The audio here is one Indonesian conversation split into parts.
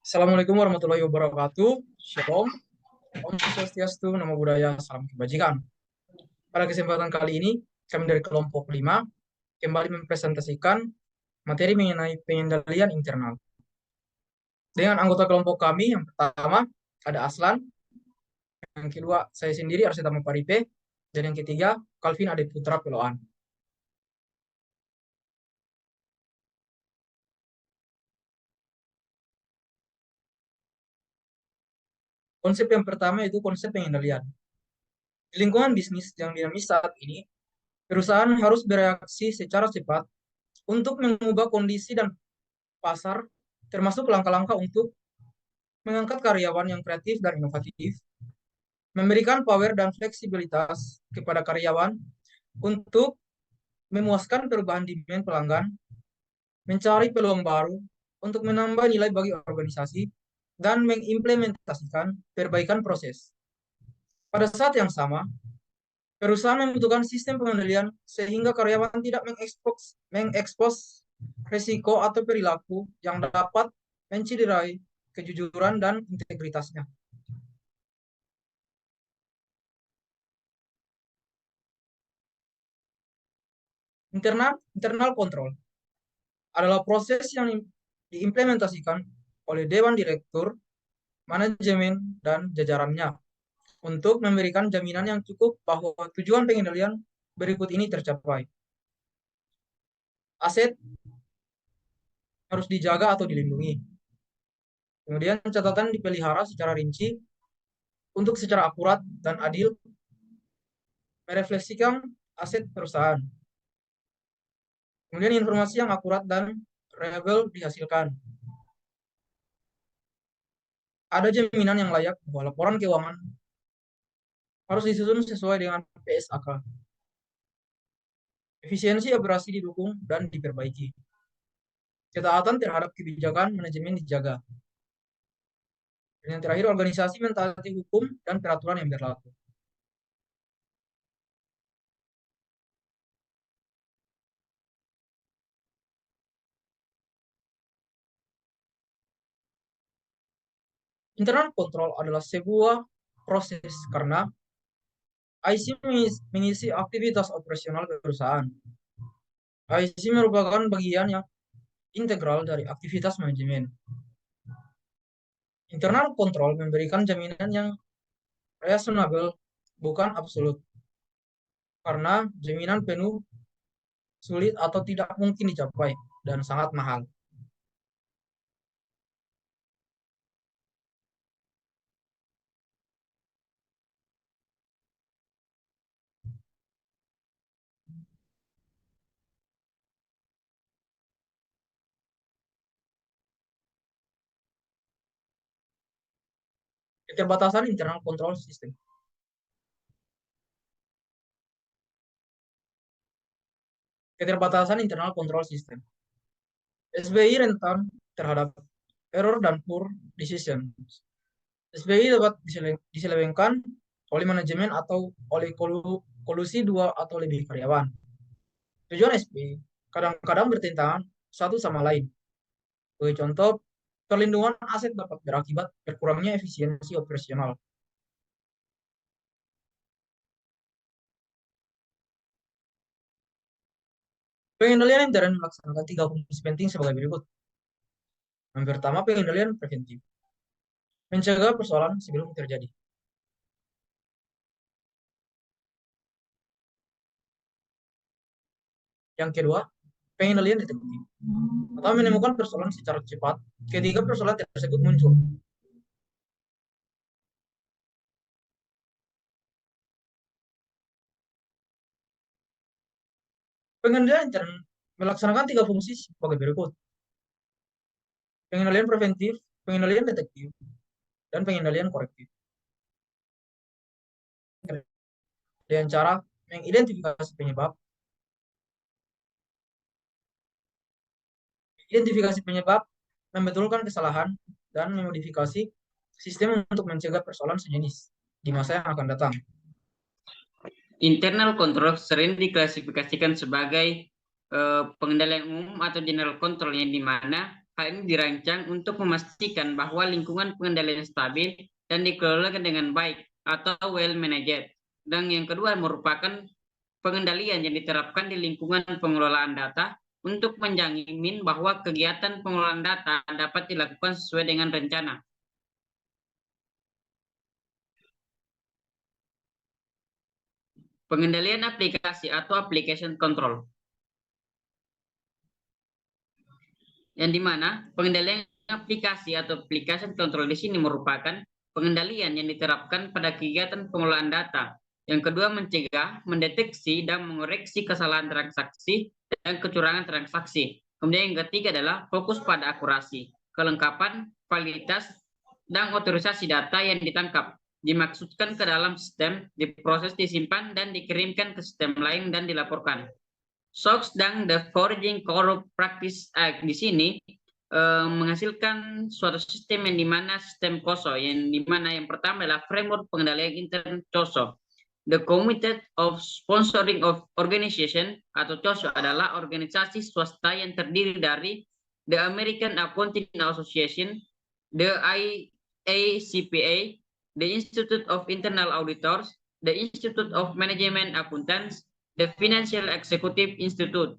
Assalamualaikum warahmatullahi wabarakatuh. Shalom, Om Swastiastu, Namo Buddhaya, Salam Kebajikan. Pada kesempatan kali ini, kami dari kelompok 5 kembali mempresentasikan materi mengenai pengendalian internal. Dengan anggota kelompok kami, yang pertama ada Aslan, yang kedua saya sendiri Arseta Maparipe, dan yang ketiga Calvin Ade Putra Peloan. Konsep yang pertama itu konsep pengendalian. Di lingkungan bisnis yang dinamis saat ini, perusahaan harus bereaksi secara cepat untuk mengubah kondisi dan pasar, termasuk langkah-langkah untuk mengangkat karyawan yang kreatif dan inovatif, memberikan power dan fleksibilitas kepada karyawan untuk memuaskan perubahan demand pelanggan, mencari peluang baru untuk menambah nilai bagi organisasi, dan mengimplementasikan perbaikan proses. Pada saat yang sama, perusahaan membutuhkan sistem pengendalian sehingga karyawan tidak mengekspos risiko atau perilaku yang dapat menciderai kejujuran dan integritasnya. Internal kontrol adalah proses yang diimplementasikan oleh Dewan Direktur, manajemen, dan jajarannya untuk memberikan jaminan yang cukup bahwa tujuan pengendalian berikut ini tercapai. Aset harus dijaga atau dilindungi. Kemudian catatan dipelihara secara rinci untuk secara akurat dan adil merefleksikan aset perusahaan. Kemudian informasi yang akurat dan reliable dihasilkan. Ada jaminan yang layak bahwa laporan keuangan harus disusun sesuai dengan PSAK. Efisiensi operasi didukung dan diperbaiki. Ketaatan terhadap kebijakan manajemen dijaga. Dan yang terakhir, organisasi mentaati hukum dan peraturan yang berlaku. Internal control adalah sebuah proses karena IC mengisi aktivitas operasional perusahaan. IC merupakan bagian yang integral dari aktivitas manajemen. Internal control memberikan jaminan yang reasonable, bukan absolut. Karena jaminan penuh sulit atau tidak mungkin dicapai dan sangat mahal. Keterbatasan internal control system. Keterbatasan internal control system. SBI rentan terhadap error dan poor decision. SBI dapat diselewengkan oleh manajemen atau oleh kolusi dua atau lebih karyawan. Tujuan SBI kadang-kadang bertentangan satu sama lain. Sebagai contoh, perlindungan aset dapat berakibat berkurangnya efisiensi operasional. Pengendalian intern melaksanakan 3 fungsi penting sebagai berikut. Yang pertama, pengendalian preventif. Mencegah persoalan sebelum terjadi. Yang kedua, pengendalian detektif. Atau menemukan persoalan secara cepat ketika persoalan tersebut muncul. Pengendalian intern melaksanakan 3 fungsi sebagai berikut. Pengendalian preventif, pengendalian detektif, dan pengendalian korektif. Dengan cara mengidentifikasi penyebab, membetulkan kesalahan, dan memodifikasi sistem untuk mencegah persoalan sejenis di masa yang akan datang. Internal control sering diklasifikasikan sebagai pengendalian umum atau general control, yang dimana hal ini dirancang untuk memastikan bahwa lingkungan pengendalian stabil dan dikelola dengan baik atau well managed. Dan yang kedua merupakan pengendalian yang diterapkan di lingkungan pengelolaan data untuk menjamin bahwa kegiatan pengelolaan data dapat dilakukan sesuai dengan rencana. Pengendalian aplikasi atau application control, yang dimana pengendalian aplikasi atau application control di sini merupakan pengendalian yang diterapkan pada kegiatan pengelolaan data. Yang kedua mencegah, mendeteksi, dan mengoreksi kesalahan transaksi dan kecurangan transaksi. Kemudian yang ketiga adalah fokus pada akurasi, kelengkapan, validitas, dan otorisasi data yang ditangkap. Dimaksudkan ke dalam sistem, diproses, disimpan, dan dikirimkan ke sistem lain dan dilaporkan. SOX dan The Foraging Corrupt Practice Act di sini menghasilkan suatu sistem yang dimana sistem COSO, yang dimana yang pertama adalah framework pengendalian intern COSO. The Committee of Sponsoring of Organization atau COSO adalah organisasi swasta yang terdiri dari the American Accounting Association, the IACPA, the Institute of Internal Auditors, the Institute of Management Accountants, the Financial Executive Institute.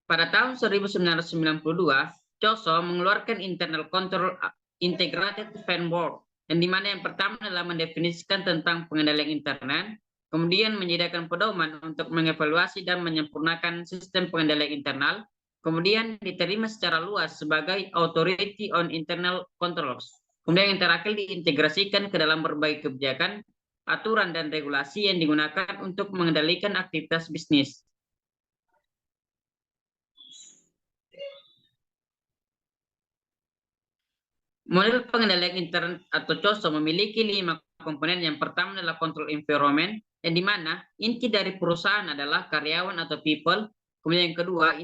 Pada tahun 1992, COSO mengeluarkan Internal Control Integrated Framework, yang dimana yang pertama adalah mendefinisikan tentang pengendalian internal, kemudian menyediakan pedoman untuk mengevaluasi dan menyempurnakan sistem pengendalian internal, kemudian diterima secara luas sebagai Authority on Internal Controls. Kemudian yang terakhir diintegrasikan ke dalam berbagai kebijakan, aturan, dan regulasi yang digunakan untuk mengendalikan aktivitas bisnis. Model pengendalian intern atau COSO memiliki 5 komponen. Yang pertama adalah control environment, yang dimana inti dari perusahaan adalah karyawan atau people. Kemudian yang kedua,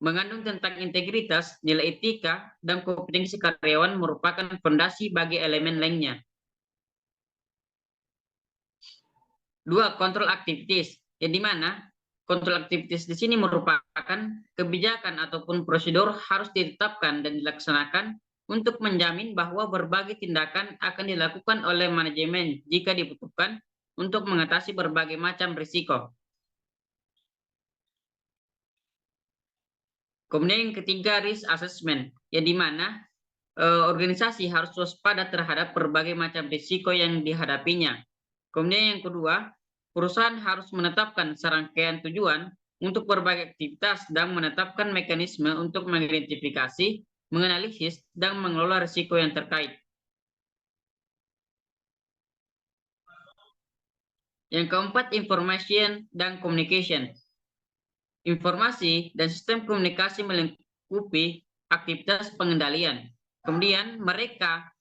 mengandung tentang integritas, nilai etika, dan kompetensi karyawan merupakan fondasi bagi elemen lainnya. Dua, control activities, yang dimana control activities di sini merupakan kebijakan ataupun prosedur harus ditetapkan dan dilaksanakan untuk menjamin bahwa berbagai tindakan akan dilakukan oleh manajemen jika dibutuhkan untuk mengatasi berbagai macam risiko. Kemudian yang ketiga, risk assessment, yang dimana organisasi harus waspada terhadap berbagai macam risiko yang dihadapinya. Kemudian yang kedua, perusahaan harus menetapkan serangkaian tujuan untuk berbagai aktivitas dan menetapkan mekanisme untuk mengidentifikasi, menganalisis, dan mengelola risiko yang terkait. Yang keempat, information dan communication. Informasi dan sistem komunikasi melingkupi aktivitas pengendalian. Kemudian mereka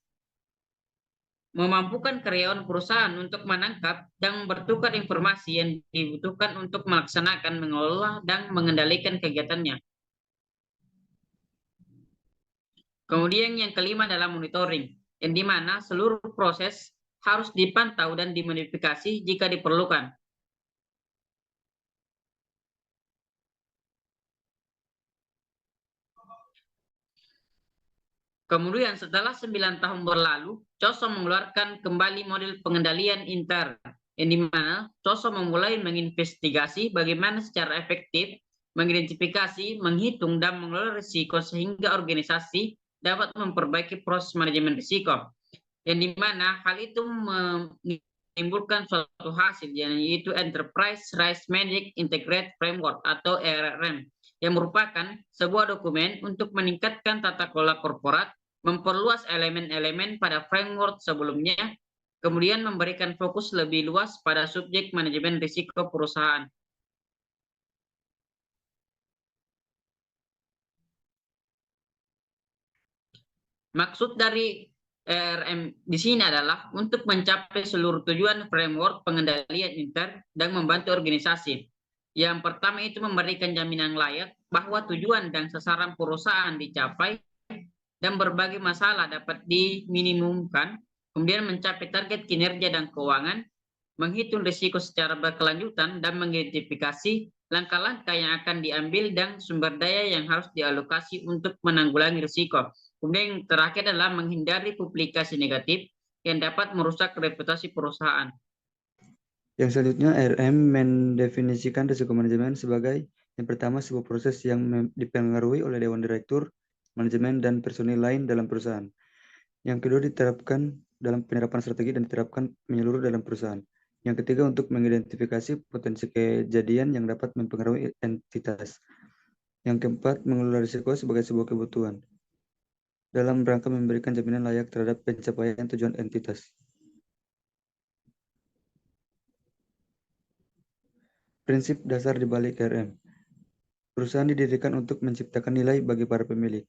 memampukan karyawan perusahaan untuk menangkap dan bertukar informasi yang dibutuhkan untuk melaksanakan, mengelola, dan mengendalikan kegiatannya. Kemudian yang kelima adalah monitoring, yang dimana seluruh proses harus dipantau dan dimodifikasi jika diperlukan. Kemudian setelah 9 tahun berlalu, COSO mengeluarkan kembali model pengendalian intern, yang dimana COSO memulai menginvestigasi bagaimana secara efektif mengidentifikasi, menghitung, dan mengelola risiko sehingga organisasi dapat memperbaiki proses manajemen risiko. Yang dimana hal itu menimbulkan suatu hasil, yaitu Enterprise Risk Management Integrated Framework atau ERM, yang merupakan sebuah dokumen untuk meningkatkan tata kelola korporat, memperluas elemen-elemen pada framework sebelumnya, kemudian memberikan fokus lebih luas pada subjek manajemen risiko perusahaan. Maksud dari ERM di sini adalah untuk mencapai seluruh tujuan framework pengendalian intern dan membantu organisasi. Yang pertama itu memberikan jaminan layak bahwa tujuan dan sasaran perusahaan dicapai dan berbagai masalah dapat diminimumkan, kemudian mencapai target kinerja dan keuangan, menghitung risiko secara berkelanjutan, dan mengidentifikasi langkah-langkah yang akan diambil dan sumber daya yang harus dialokasi untuk menanggulangi risiko. Kemudian yang terakhir adalah menghindari publikasi negatif yang dapat merusak reputasi perusahaan. Yang selanjutnya, RM mendefinisikan risiko manajemen sebagai yang pertama, sebuah proses yang dipengaruhi oleh Dewan Direktur, manajemen, dan personil lain dalam perusahaan. Yang kedua, diterapkan dalam penerapan strategi dan diterapkan menyeluruh dalam perusahaan. Yang ketiga, untuk mengidentifikasi potensi kejadian yang dapat mempengaruhi entitas. Yang keempat, mengelola risiko sebagai sebuah kebutuhan dalam rangka memberikan jaminan layak terhadap pencapaian tujuan entitas. Prinsip dasar di balik RM. Perusahaan didirikan untuk menciptakan nilai bagi para pemilik.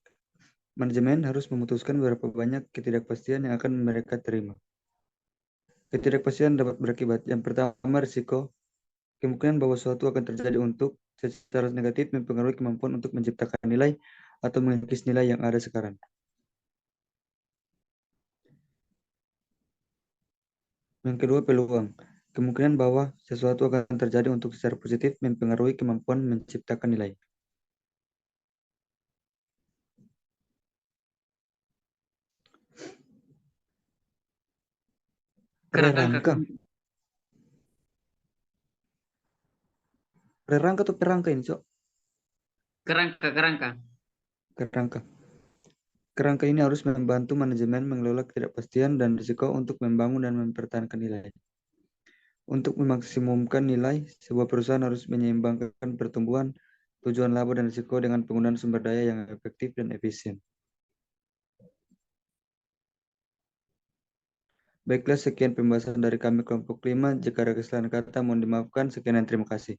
Manajemen harus memutuskan berapa banyak ketidakpastian yang akan mereka terima. Ketidakpastian dapat berakibat yang pertama, risiko. Kemungkinan bahwa sesuatu akan terjadi untuk secara negatif mempengaruhi kemampuan untuk menciptakan nilai atau mengikis nilai yang ada sekarang. Yang kedua, peluang. Kemungkinan bahwa sesuatu akan terjadi untuk secara positif mempengaruhi kemampuan menciptakan nilai. Prerangka. Prerangka atau perangka ini, Cok? Kerangka. Kerangka ini harus membantu manajemen mengelola ketidakpastian dan risiko untuk membangun dan mempertahankan nilai. Untuk memaksimumkan nilai, sebuah perusahaan harus menyeimbangkan pertumbuhan, tujuan laba dan risiko dengan penggunaan sumber daya yang efektif dan efisien. Baiklah, sekian pembahasan dari kami kelompok 5. Jika ada kesalahan kata, mohon dimaafkan. Sekian dan terima kasih.